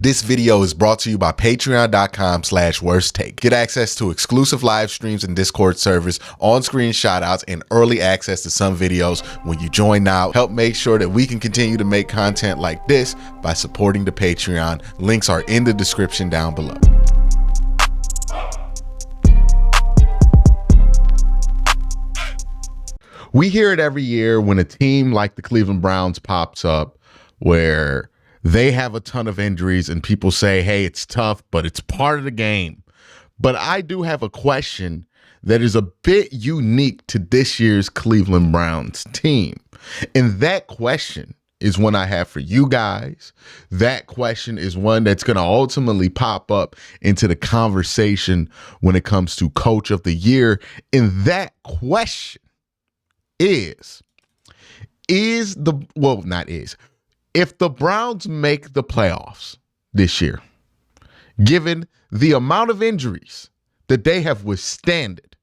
This video is brought to you by patreon.com/worsttake. Get access to exclusive live streams and Discord servers, on-screen shoutouts, and early access to some videos when you join now. Help make sure that we can continue to make content like this by supporting the Patreon. Links are in the description down below. We hear it every year when a team like the Cleveland Browns pops up where they have a ton of injuries and people say, hey, it's tough, but it's part of the game. But I do have a question that is a bit unique to this year's Cleveland Browns team. And that question is one I have for you guys. That question is one that's going to ultimately pop up into the conversation when it comes to Coach of the Year. And that question is if the Browns make the playoffs this year, given the amount of injuries that they have withstanded,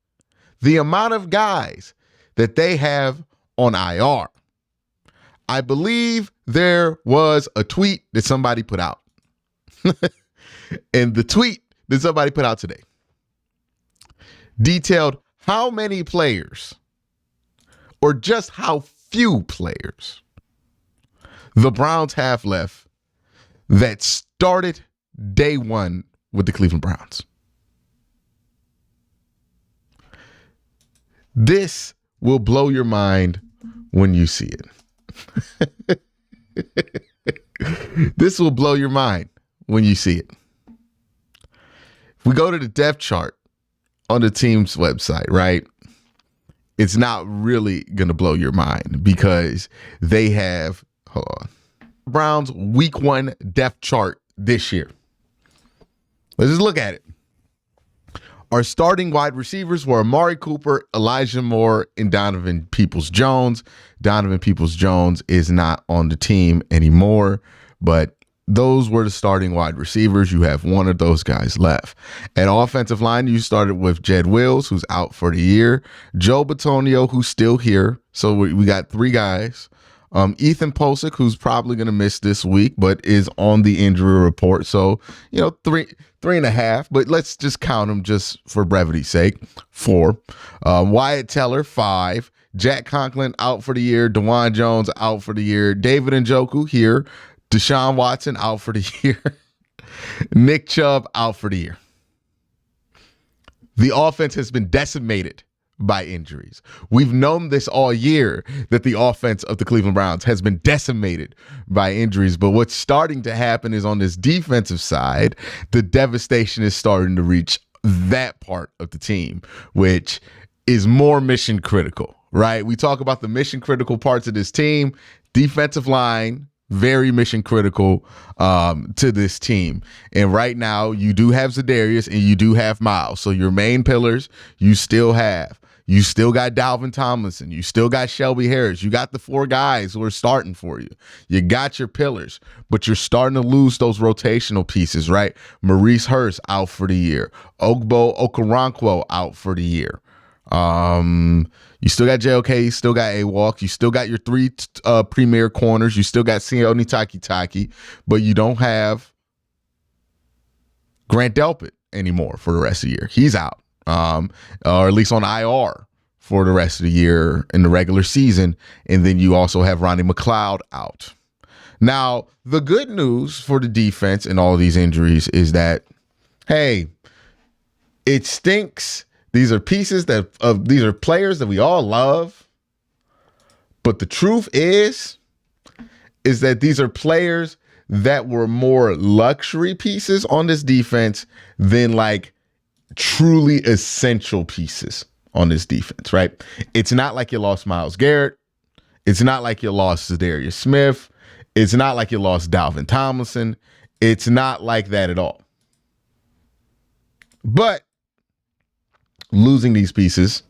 the amount of guys that they have on IR, I believe there was a tweet that somebody put out. And the tweet that somebody put out today detailed how many players, or just how few players, the Browns have left that started day one with the Cleveland Browns. This will blow your mind when you see it. This will blow your mind when you see it. If we go to the depth chart on the team's website, right? It's not really going to blow your mind because they have, Browns week 1 depth chart this year. Let's just look at it. Our starting wide receivers were Amari Cooper, Elijah Moore, and Donovan Peoples-Jones. Donovan Peoples-Jones is not on the team anymore, but those were the starting wide receivers. You have one of those guys left. At offensive line, you started with Jed Wills, who's out for the year. Joe Bitonio, who's still here. So we got 3 guys. Ethan Posick, who's probably going to miss this week, but is on the injury report. So, three and a half, but let's just count them just for brevity's sake. 4. Wyatt Teller, 5. Jack Conklin out for the year. DeJuan Jones out for the year. David Njoku here. Deshaun Watson out for the year. Nick Chubb out for the year. The offense has been decimated by injuries. We've known this all year, that the offense of the Cleveland Browns has been decimated by injuries. But what's starting to happen is on this defensive side, the devastation is starting to reach that part of the team, which is more mission critical, right? We talk about the mission critical parts of this team. Defensive line, very mission critical to this team. And right now, you do have Za'Darius and you do have Miles. So your main pillars, you still have. You still got Dalvin Tomlinson. You still got Shelby Harris. You got the 4 guys who are starting for you. You got your pillars, but you're starting to lose those rotational pieces, right? Maurice Hurst out for the year. Ogbo Okoronkwo out for the year. You still got JOK, you still got A-Walk, you still got your 3 premier corners, you still got Sione Takitaki, but you don't have Grant Delpit anymore for the rest of the year. He's out, or at least on IR for the rest of the year in the regular season, and then you also have Ronnie McLeod out. Now, the good news for the defense and all of these injuries is that, hey, it stinks. These are pieces these are players that we all love. But the truth is that these are players that were more luxury pieces on this defense than like truly essential pieces on this defense, right? It's not like you lost Myles Garrett. It's not like you lost Za'Darius Smith. It's not like you lost Dalvin Tomlinson. It's not like that at all. But losing these pieces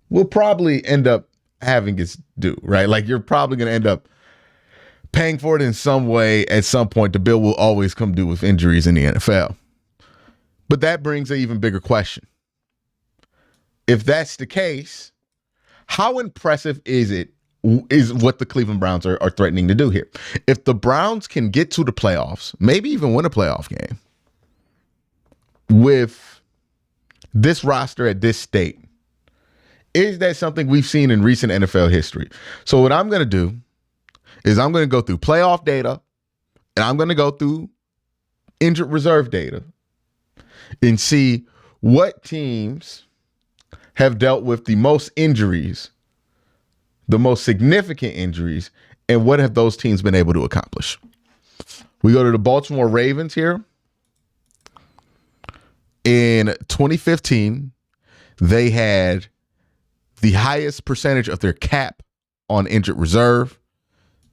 will probably end up having its due, right? Like you're probably going to end up paying for it in some way at some point. The bill will always come due with injuries in the NFL. But that brings an even bigger question. If that's the case, how impressive is it is what the Cleveland Browns are threatening to do here. If the Browns can get to the playoffs, maybe even win a playoff game with this roster at this state, is that something we've seen in recent NFL history? So what I'm going to do is I'm going to go through playoff data and I'm going to go through injured reserve data and see what teams have dealt with the most injuries, the most significant injuries, and what have those teams been able to accomplish. We go to the Baltimore Ravens here. In 2015, they had the highest percentage of their cap on injured reserve.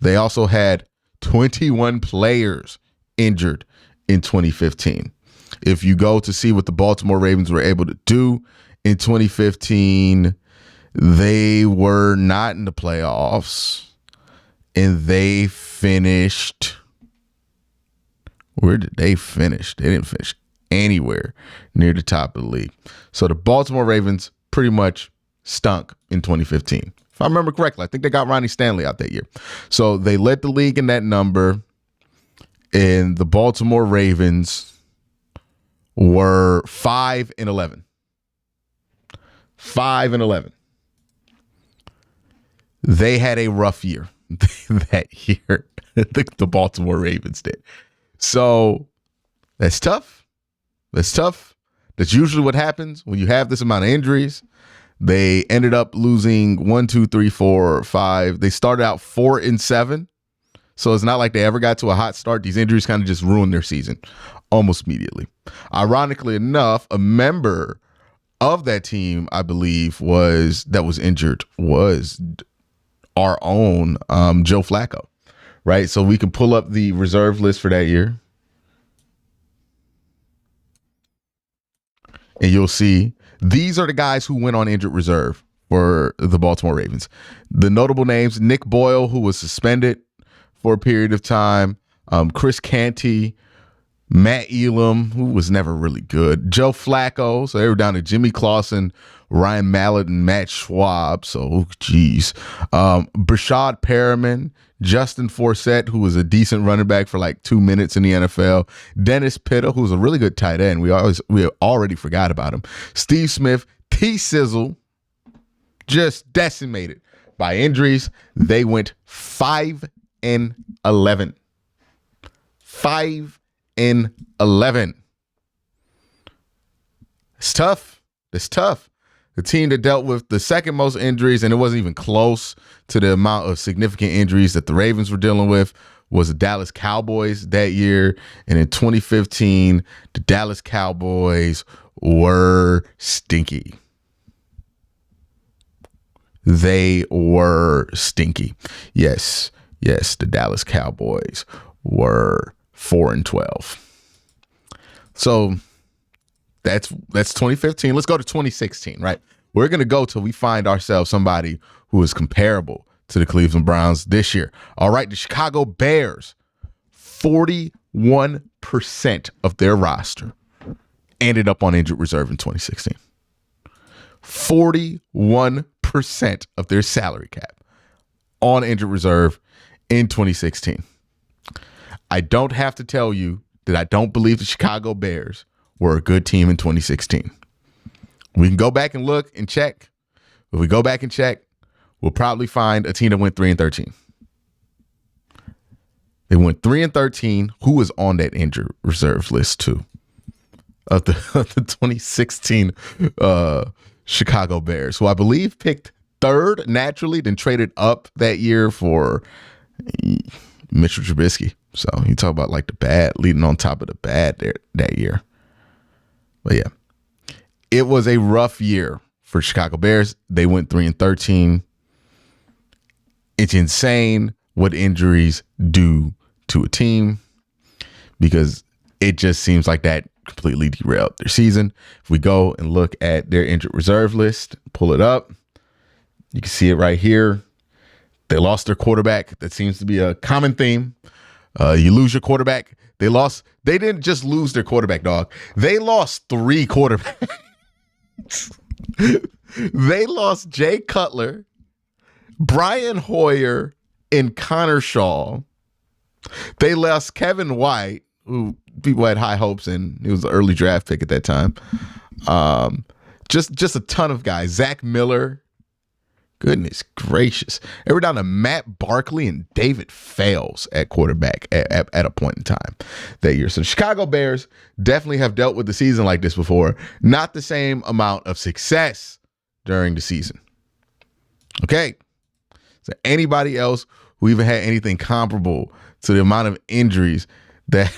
They also had 21 players injured in 2015. If you go to see what the Baltimore Ravens were able to do in 2015, they were not in the playoffs, and they finished. Where did they finish? They didn't finish anywhere near the top of the league. So the Baltimore Ravens pretty much stunk in 2015. If I remember correctly, I think they got Ronnie Stanley out that year. So they led the league in that number, and the Baltimore Ravens were 5-11. 5-11. They had a rough year that year. The Baltimore Ravens did. So that's tough. That's tough. That's usually what happens when you have this amount of injuries. They ended up losing 1, 2, 3, 4, 5. They started out 4-7. So it's not like they ever got to a hot start. These injuries kind of just ruined their season almost immediately. Ironically enough, a member of that team, I believe, was injured was our own Joe Flacco, right? So we can pull up the reserve list for that year, and you'll see these are the guys who went on injured reserve for the Baltimore Ravens. The notable names: Nick Boyle, who was suspended for a period of time, Chris Canty, Matt Elam, who was never really good, Joe Flacco. So they were down to Jimmy Clausen, Ryan Mallett, and Matt Schwab. So, geez. Brashad Perriman, Justin Forsett, who was a decent running back for like 2 minutes in the NFL. Dennis Pitta, who was a really good tight end. We already forgot about him. Steve Smith, T-Sizzle, just decimated by injuries. They went 5-11. 5-11. It's tough. It's tough. The team that dealt with the second most injuries, and it wasn't even close to the amount of significant injuries that the Ravens were dealing with, was the Dallas Cowboys that year. And in 2015, the Dallas Cowboys were stinky. They were stinky. Yes, the Dallas Cowboys were 4-12. So that's 2015. Let's go to 2016, right? We're going to go till we find ourselves somebody who is comparable to the Cleveland Browns this year. All right, the Chicago Bears, 41% of their roster ended up on injured reserve in 2016. 41% of their salary cap on injured reserve in 2016. I don't have to tell you that I don't believe the Chicago Bears were a good team in 2016. We can go back and look and check. If we go back and check, we'll probably find a team that went 3-13. They went 3-13. Who was on that injured reserve list too? Of the 2016 Chicago Bears, who I believe picked third naturally, then traded up that year for Mitchell Trubisky. So you talk about like the bad leading on top of the bad there that year. But yeah, it was a rough year for Chicago Bears. They went 3-13. It's insane what injuries do to a team, because it just seems like that completely derailed their season. If we go and look at their injured reserve list, pull it up, you can see it right here. They lost their quarterback. That seems to be a common theme. You lose your quarterback. They didn't just lose their quarterback, dog. They lost 3 quarterbacks. They lost Jay Cutler, Brian Hoyer and Connor Shaw. They lost Kevin White, who people had high hopes in. He was an early draft pick at that time. Just a ton of guys. Zach Miller. Goodness gracious. They were down to Matt Barkley and David Fales at quarterback at a point in time that year. So the Chicago Bears definitely have dealt with the season like this before. Not the same amount of success during the season. Okay. So anybody else who even had anything comparable to the amount of injuries that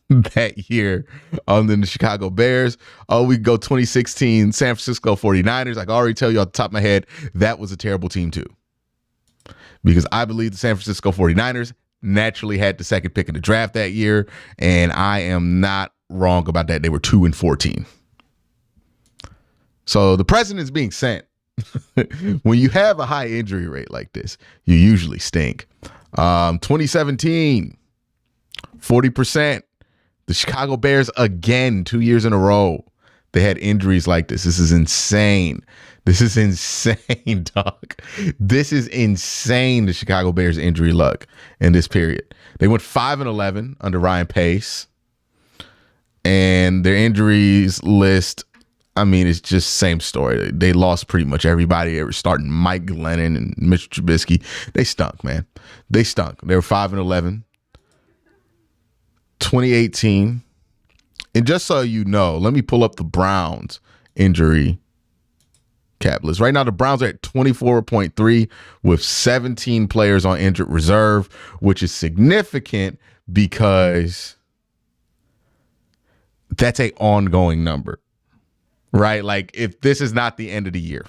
that year in the Chicago Bears? Oh, we go 2016 San Francisco 49ers. I can already tell you off the top of my head, that was a terrible team too. Because I believe the San Francisco 49ers naturally had the second pick in the draft that year, and I am not wrong about that. They were 2-14. So the president's being sent. When you have a high injury rate like this, you usually stink. 2017, 40%. The Chicago Bears, again, 2 years in a row, they had injuries like this. This is insane. This is insane, dog. This is insane, the Chicago Bears injury luck in this period. They went 5-11 under Ryan Pace. And their injuries list, I mean, it's just same story. They lost pretty much everybody. They were starting Mike Glennon and Mitch Trubisky. They stunk, man. They stunk. They were 5-11. 2018, and just so you know, let me pull up the Browns injury cap list. Right now, the Browns are at 24.3 with 17 players on injured reserve, which is significant because that's an ongoing number, right? Like, if this is not the end of the year,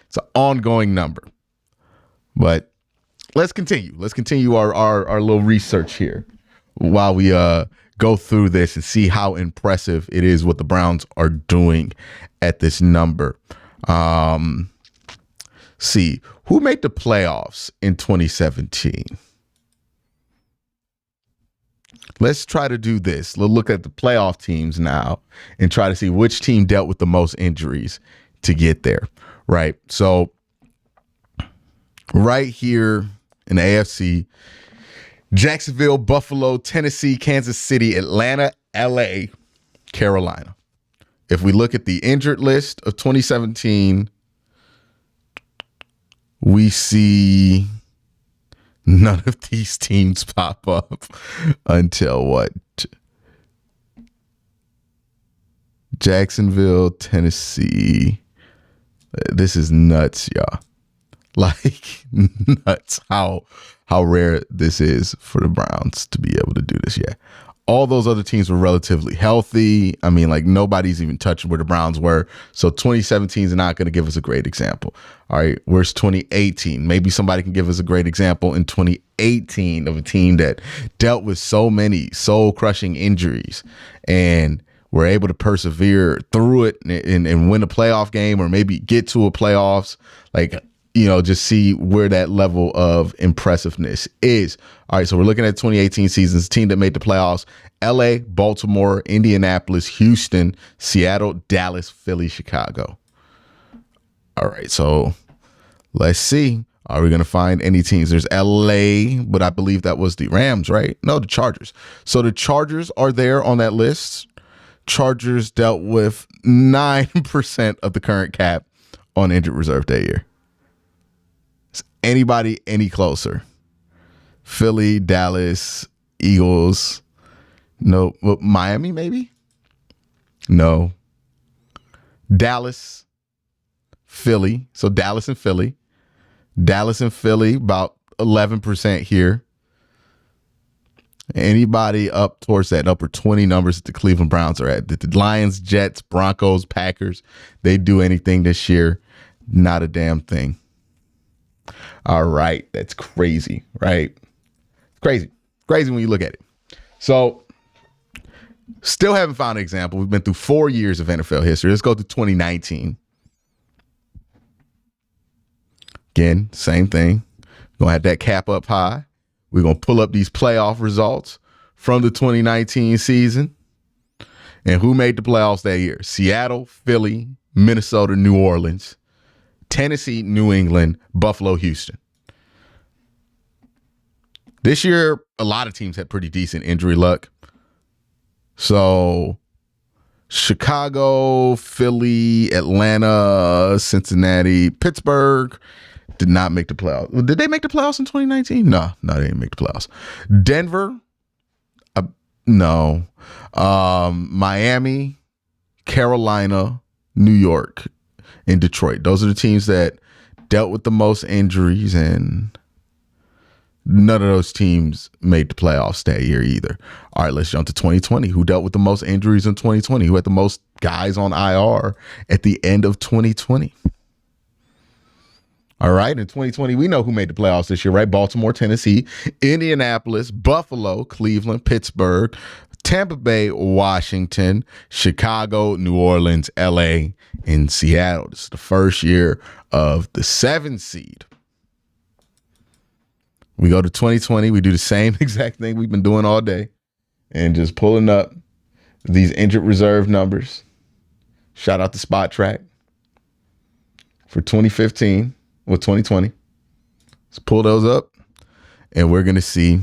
it's an ongoing number. But let's continue. Let's continue our little research here while we go through this and see how impressive it is what the Browns are doing at this number. See, who made the playoffs in 2017? Let's try to do this. Let's look at the playoff teams now and try to see which team dealt with the most injuries to get there, right? So right here in the AFC, Jacksonville, Buffalo, Tennessee, Kansas City, Atlanta, LA, Carolina. If we look at the injured list of 2017, we see none of these teams pop up until what? Jacksonville, Tennessee. This is nuts, y'all. Like, nuts how rare this is for the Browns to be able to do this. Yeah. All those other teams were relatively healthy. I mean, like, nobody's even touching where the Browns were. So 2017 is not going to give us a great example. All right. Where's 2018? Maybe somebody can give us a great example in 2018 of a team that dealt with so many soul-crushing injuries and were able to persevere through it and win a playoff game or maybe get to a playoffs. Like, you know, just see where that level of impressiveness is. All right, so we're looking at 2018 seasons, team that made the playoffs: LA, Baltimore, Indianapolis, Houston, Seattle, Dallas, Philly, Chicago. All right, so let's see. Are we going to find any teams? There's LA, but I believe that was the Rams, right? No, the Chargers. So the Chargers are there on that list. Chargers dealt with 9% of the current cap on injured reserve that year. Is anybody any closer? Philly, Dallas, Eagles. No. Miami, maybe? No. Dallas, Philly. So Dallas and Philly. Dallas and Philly, about 11% here. Anybody up towards that upper 20 numbers that the Cleveland Browns are at? The Lions, Jets, Broncos, Packers, they do anything this year? Not a damn thing. All right. That's crazy, right? Crazy when you look at it. So still haven't found an example. We've been through 4 years of NFL history. Let's go to 2019. Again, same thing. We're going to have that cap up high. We're going to pull up these playoff results from the 2019 season. And who made the playoffs that year? Seattle, Philly, Minnesota, New Orleans. Tennessee, New England, Buffalo, Houston. This year, a lot of teams had pretty decent injury luck. So Chicago, Philly, Atlanta, Cincinnati, Pittsburgh did not make the playoffs. Did they make the playoffs in 2019? No, they didn't make the playoffs. Denver, no. Miami, Carolina, New York, and Detroit. Those are the teams that dealt with the most injuries, and none of those teams made the playoffs that year either. All right, let's jump to 2020. Who dealt with the most injuries in 2020? Who had the most guys on IR at the end of 2020? All right, in 2020, we know who made the playoffs this year, right? Baltimore, Tennessee, Indianapolis, Buffalo, Cleveland, Pittsburgh, Tampa Bay, Washington, Chicago, New Orleans, LA, and Seattle. This is the first year of the 7 seed. We go to 2020. We do the same exact thing we've been doing all day and just pulling up these injured reserve numbers. Shout out to Spot Track for 2015 or 2020. Let's pull those up, and we're going to see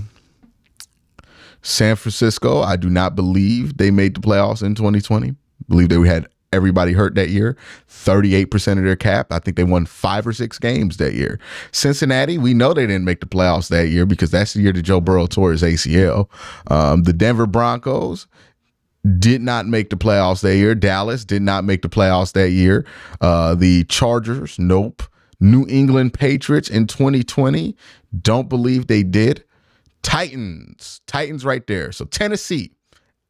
San Francisco. I do not believe they made the playoffs in 2020. I believe they had everybody hurt that year. 38% of their cap. I think they won 5 or 6 games that year. Cincinnati, we know they didn't make the playoffs that year because that's the year that Joe Burrow tore his ACL. The Denver Broncos did not make the playoffs that year. Dallas did not make the playoffs that year. The Chargers, nope. New England Patriots in 2020, don't believe they did. Titans right there. So Tennessee,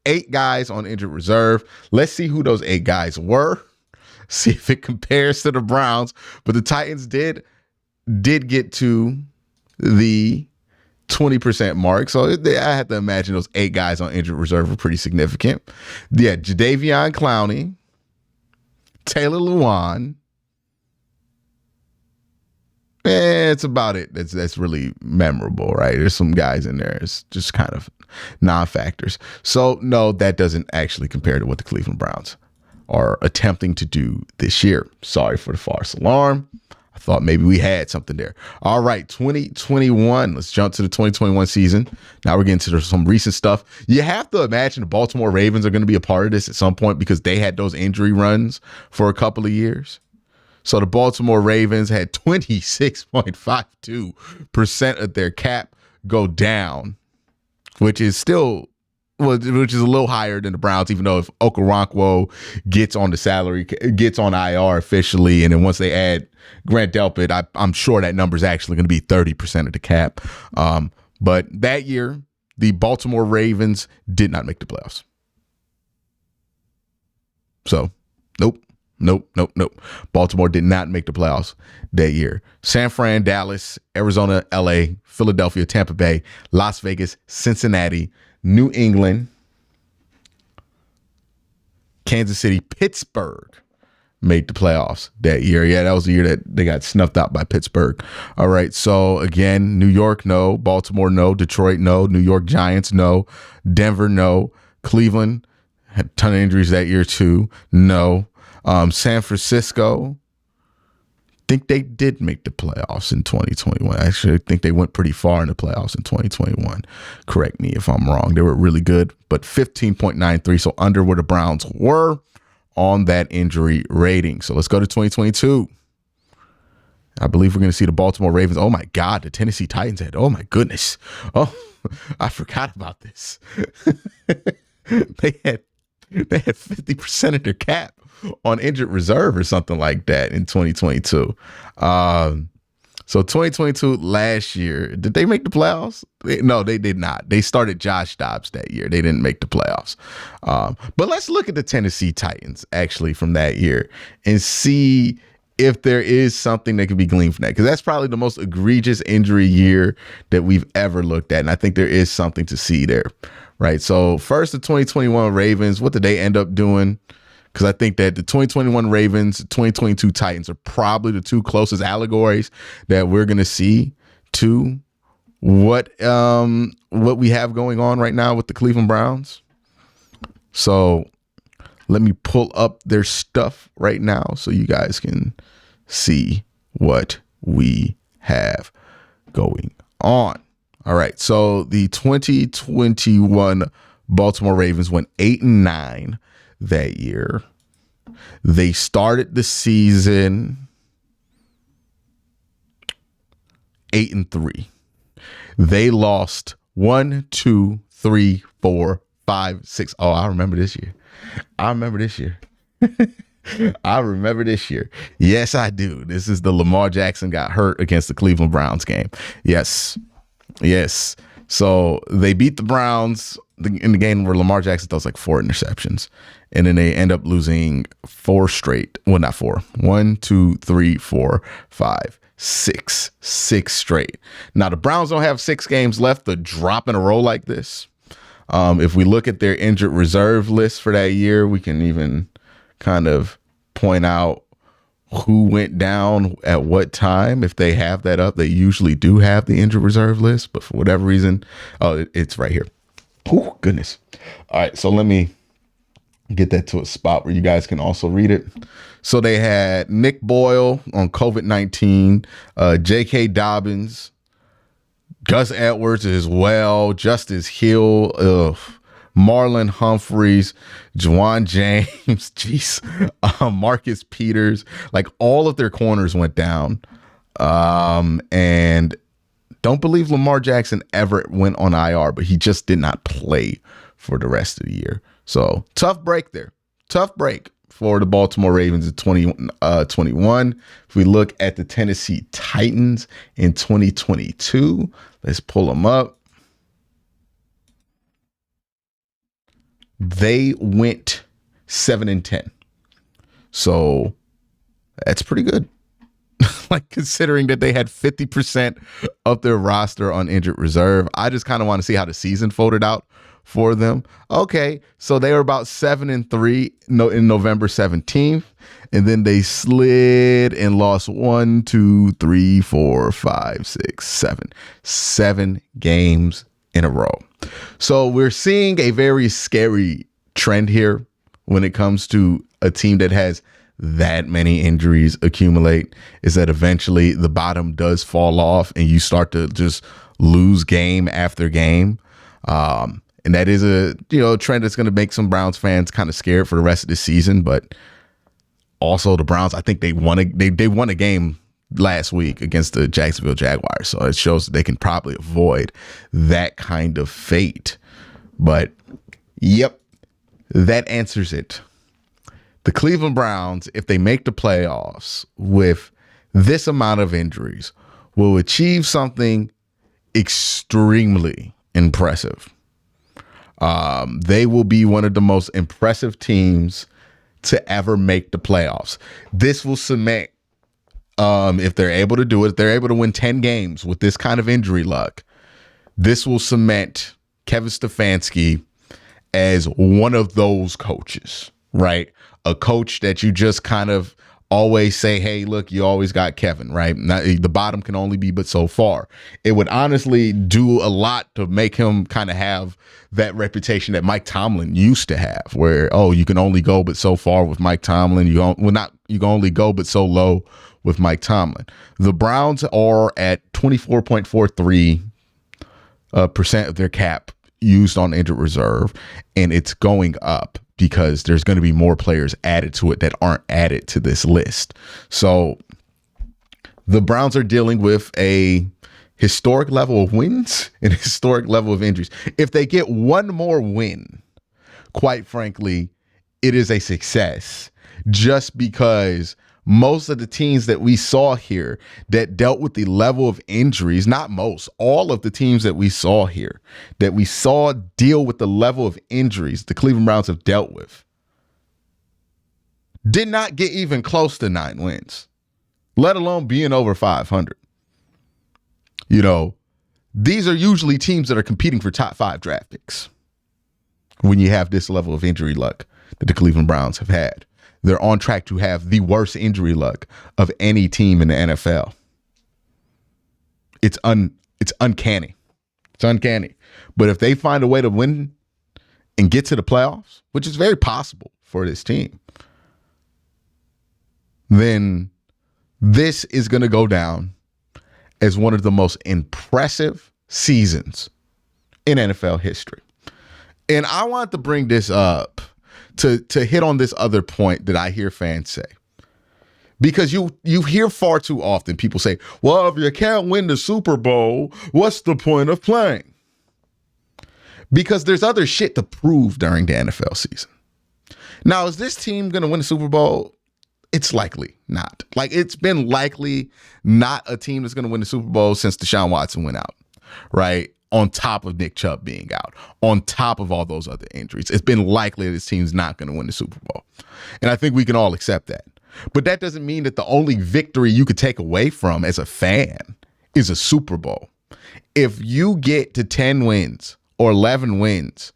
8 guys on injured reserve. Let's see who those 8 guys were. See if it compares to the Browns. But the Titans did get to the 20% mark. So I have to imagine those 8 guys on injured reserve were pretty significant. Yeah, Jadeveon Clowney, Taylor Lewan. It's about it. That's really memorable, right? There's some guys in there. It's just kind of non-factors. So no, that doesn't actually compare to what the Cleveland Browns are attempting to do this year. Sorry for the false alarm. I thought maybe we had something there. All right, 2021. Let's jump to the 2021 season. Now we're getting to some recent stuff. You have to imagine the Baltimore Ravens are going to be a part of this at some point because they had those injury runs for a couple of years. So the Baltimore Ravens had 26.52% of their cap go down, which is a little higher than the Browns, even though if Okoronkwo gets on IR officially, and then once they add Grant Delpit, I'm sure that number is actually going to be 30% of the cap. But that year, the Baltimore Ravens did not make the playoffs. So, nope. Baltimore did not make the playoffs that year. San Fran, Dallas, Arizona, LA, Philadelphia, Tampa Bay, Las Vegas, Cincinnati, New England, Kansas City, Pittsburgh made the playoffs that year. Yeah, that was the year that they got snuffed out by Pittsburgh. All right, so again, New York, no. Baltimore, no. Detroit, no. New York Giants, no. Denver, no. Cleveland had a ton of injuries that year too. No. San Francisco, think they did make the playoffs in 2021. Actually, I think they went pretty far in the playoffs in 2021. Correct me if I'm wrong. They were really good, but 15.93, so under where the Browns were on that injury rating. So let's go to 2022. I believe we're going to see the Baltimore Ravens. Oh my God, the Tennessee Titans had. Oh my goodness. Oh, I forgot about this. They had 50% of their cap on injured reserve or something like that in 2022. So 2022 last year, did they make the playoffs? No, they did not. They started Josh Dobbs that year. They didn't make the playoffs. But let's look at the Tennessee Titans actually from that year and see if there is something that can be gleaned from that, because that's probably the most egregious injury year that we've ever looked at. And I think there is something to see there, right? So first, the 2021 Ravens, what did they end up doing? Because I think that the 2021 Ravens, 2022 Titans are probably the 2 closest allegories that we're going to see to what we have going on right now with the Cleveland Browns. So let me pull up their stuff right now so you guys can see what we have going on. All right. So the 2021 Baltimore Ravens went 8-9 that year. They started the season 8-3. They lost 1, 2, 3, 4, 5, 6. Oh, I remember this year. I remember this year. Yes, I do. This is the Lamar Jackson got hurt against the Cleveland Browns game. Yes. So they beat the Browns in the game where Lamar Jackson throws like 4 interceptions. And then they end up losing 4 straight. Well, not 4. 1, 2, 3, 4, 5, 6. 6 straight. Now, the Browns don't have 6 games left to drop in a row like this. If we look at their injured reserve list for that year, we can even kind of point out who went down at what time. If they have that up, they usually do have the injured reserve list, but for whatever reason, it's right here. Oh, goodness. All right, so let me get that to a spot where you guys can also read it. So they had Nick Boyle on COVID-19, J.K. Dobbins, Gus Edwards as well, Justice Hill, Marlon Humphreys, Juwan James, Marcus Peters, like all of their corners went down. And don't believe Lamar Jackson ever went on IR, but he just did not play for the rest of the year. So tough break there. Tough break for the Baltimore Ravens in 2021. If we look at the Tennessee Titans in 2022, let's pull them up. They went 7-10. So that's pretty good. Like, considering that they had 50% of their roster on injured reserve. I just kind of want to see how the season folded out for them. Okay, so they were about 7-3 in November 17th, and then they slid and lost 1, 2, 3, 4, 5, 6, 7 games in a row. So we're seeing a very scary trend here when it comes to a team that has that many injuries accumulate, is that eventually the bottom does fall off and you start to just lose game after game. And that is a trend that's going to make some Browns fans kind of scared for the rest of the season. But also the Browns, I think they won a game last week against the Jacksonville Jaguars. So it shows that they can probably avoid that kind of fate. But yep, that answers it. The Cleveland Browns, if they make the playoffs with this amount of injuries, will achieve something extremely impressive. They will be one of the most impressive teams to ever make the playoffs. This will cement, if they're able to do it, if they're able to win 10 games with this kind of injury luck, this will cement Kevin Stefanski as one of those coaches, right? A coach that you just kind of always say, hey, look, you always got Kevin, right? Now, the bottom can only be but so far. It would honestly do a lot to make him kind of have that reputation that Mike Tomlin used to have, where, you can only go but so far with Mike Tomlin. You can only go but so low with Mike Tomlin. The Browns are at 24.43% of their cap used on injured reserve, and it's going up because there's going to be more players added to it that aren't added to this list. So the Browns are dealing with a historic level of wins and a historic level of injuries. If they get one more win, quite frankly, it is a success, just because most of the teams that we saw here that dealt with the level of injuries, not most, all of the teams that we saw here, that we saw deal with the level of injuries the Cleveland Browns have dealt with, did not get even close to 9 wins, let alone being over 500. These are usually teams that are competing for top 5 draft picks when you have this level of injury luck that the Cleveland Browns have had. They're on track to have the worst injury luck of any team in the NFL. It's uncanny. It's uncanny. But if they find a way to win and get to the playoffs, which is very possible for this team, then This is going to go down as one of the most impressive seasons in NFL history. And I want to bring this up to hit on this other point that I hear fans say. Because you hear far too often people say, well, if you can't win the Super Bowl, what's the point of playing? Because there's other shit to prove during the NFL season. Now, is this team going to win the Super Bowl? It's likely not. Like, it's been likely not a team that's going to win the Super Bowl since Deshaun Watson went out, right? On top of Nick Chubb being out, on top of all those other injuries. It's been likely that this team's not going to win the Super Bowl. And I think we can all accept that. But that doesn't mean that the only victory you could take away from as a fan is a Super Bowl. If you get to 10 wins or 11 wins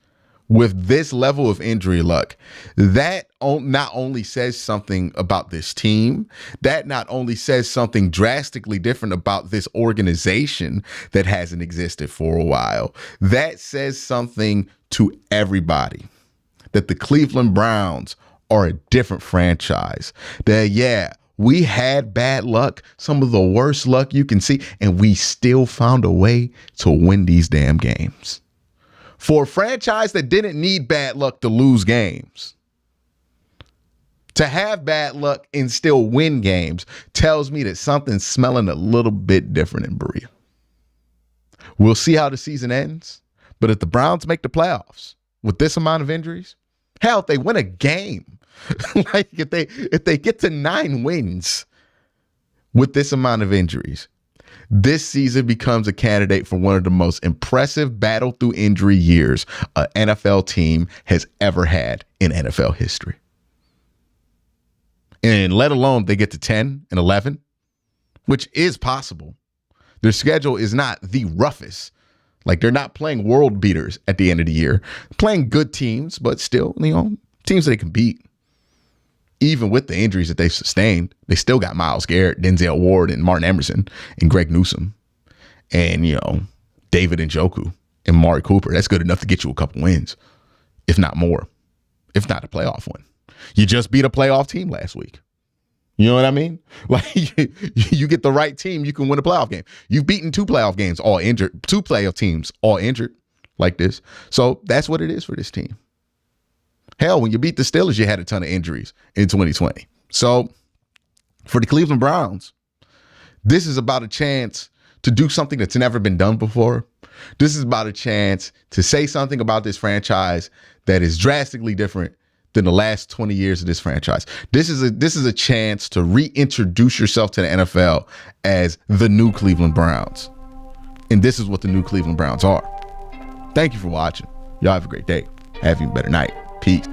with this level of injury luck, that not only says something about this team, that not only says something drastically different about this organization that hasn't existed for a while, that says something to everybody that the Cleveland Browns are a different franchise. That, yeah, we had bad luck, some of the worst luck you can see, and we still found a way to win these damn games. For a franchise that didn't need bad luck to lose games, to have bad luck and still win games tells me that something's smelling a little bit different in Berea. We'll see how the season ends, but if the Browns make the playoffs with this amount of injuries, hell, if they win a game, like if they get to 9 wins with this amount of injuries, this season becomes a candidate for one of the most impressive battle through injury years an NFL team has ever had in NFL history. And let alone they get to 10 and 11, which is possible. Their schedule is not the roughest. Like, they're not playing world beaters at the end of the year. Playing good teams, but still, teams that they can beat. Even with the injuries that they've sustained, they still got Myles Garrett, Denzel Ward, and Martin Emerson, and Greg Newsome, and, David Njoku, and Mari Cooper. That's good enough to get you a couple wins, if not more, if not a playoff win. You just beat a playoff team last week. You know what I mean? Like, you get the right team, you can win a playoff game. You've beaten 2 playoff games all injured, 2 playoff teams all injured like this. So that's what it is for this team. Hell, when you beat the Steelers, you had a ton of injuries in 2020. So for the Cleveland Browns, this is about a chance to do something that's never been done before. This is about a chance to say something about this franchise that is drastically different than the last 20 years of this franchise. This is a chance to reintroduce yourself to the NFL as the new Cleveland Browns. And this is what the new Cleveland Browns are. Thank you for watching. Y'all have a great day. Have an even better night. Peace.